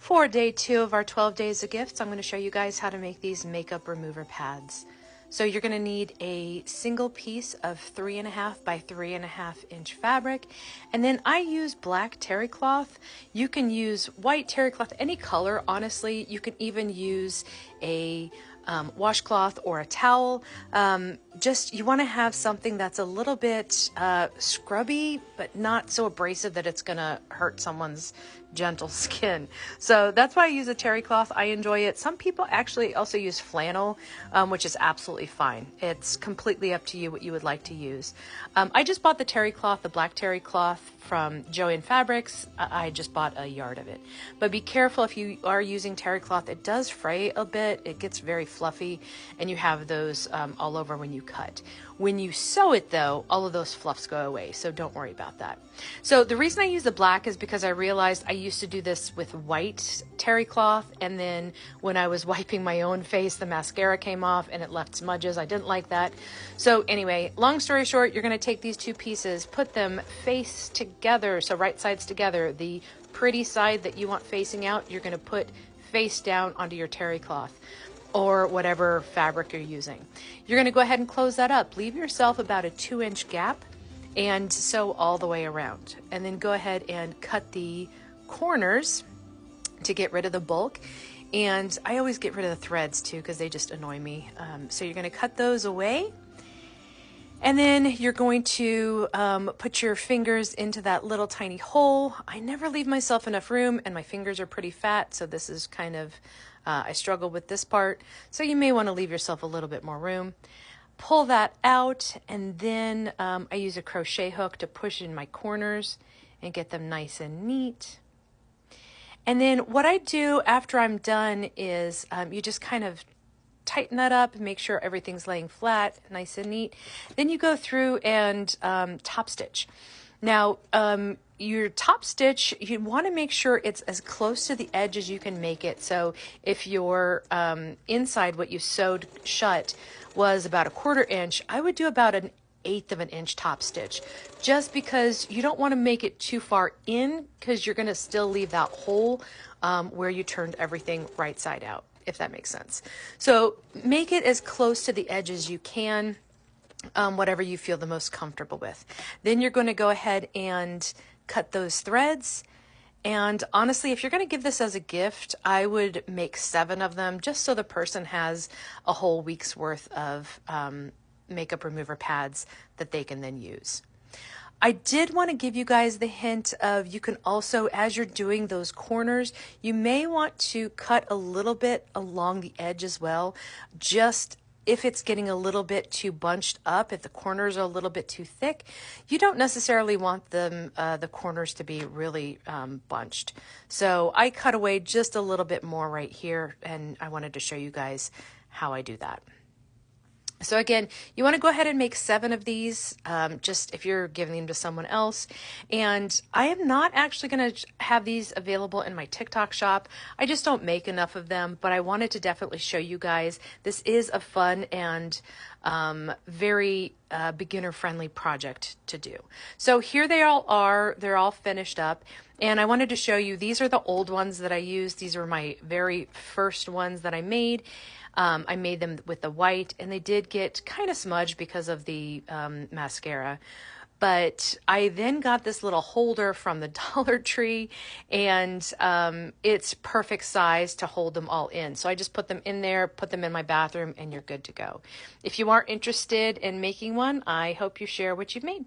For day 2 of our 12 days of gifts, I'm going to show you guys how to make these makeup remover pads. So you're going to need a single piece of 3.5 by 3.5 inch fabric. And then I use black terry cloth. You can use white terry cloth, any color, honestly. You can even use a washcloth or a towel. Just you want to have something that's a little bit scrubby, but not so abrasive that it's going to hurt someone's gentle skin. So that's why I use a terry cloth. I enjoy it. Some people actually also use flannel, which is absolutely fine. It's completely up to you what you would like to use. I just bought the terry cloth, the black terry cloth from Joann Fabrics. I just bought a yard of it. But be careful if you are using terry cloth. It does fray a bit. It gets very fluffy, and you have those all over when you cut. When you sew it though, all of those fluffs go away, so don't worry about that. So the reason I use the black is because I realized I used to do this with white terry cloth, and then when I was wiping my own face, the mascara came off and it left smudges. I didn't like that. So anyway, long story short, you're going to take these two pieces, put them face together, so right sides together. The pretty side that you want facing out, you're going to put face down onto your terry cloth or whatever fabric you're using. You're going to go ahead and close that up. Leave yourself about a 2-inch gap and sew all the way around. And then go ahead and cut the corners to get rid of the bulk. And I always get rid of the threads too because they just annoy me. So you're going to cut those away. And then you're going to put your fingers into that little tiny hole. I never leave myself enough room, and my fingers are pretty fat, so this is kind of, I struggle with this part. So you may want to leave yourself a little bit more room. Pull that out, and then I use a crochet hook to push in my corners and get them nice and neat. And then what I do after I'm done is you just kind of tighten that up and make sure everything's laying flat, nice and neat. Then you go through and top stitch. Now, your top stitch, you want to make sure it's as close to the edge as you can make it. So if your inside, what you sewed shut, was about a 1/4 inch, I would do about an 1/8 of an inch top stitch, just because you don't want to make it too far in, because you're going to still leave that hole where you turned everything right side out, if that makes sense. So make it as close to the edge as you can, whatever you feel the most comfortable with. Then you're going to go ahead and cut those threads. And honestly, if you're going to give this as a gift, I would make 7 of them, just so the person has a whole week's worth of makeup remover pads that they can then use. I did want to give you guys the hint of, you can also, as you're doing those corners, you may want to cut a little bit along the edge as well, just if it's getting a little bit too bunched up, if the corners are a little bit too thick. You don't necessarily want them, the corners to be really bunched. So I cut away just a little bit more right here, and I wanted to show you guys how I do that. So again, you want to go ahead and make 7 of these, just if you're giving them to someone else. And I am not actually going to have these available in my TikTok shop. I just don't make enough of them, but I wanted to definitely show you guys. This is a fun and very beginner-friendly project to do. So here they all are. They're all finished up. And I wanted to show you, these are the old ones that I used. These were my very first ones that I made. I made them with the white, and they did get kind of smudged because of the mascara. But I then got this little holder from the Dollar Tree, and it's perfect size to hold them all in. So I just put them in there, put them in my bathroom, and you're good to go. If you are interested in making one, I hope you share what you've made.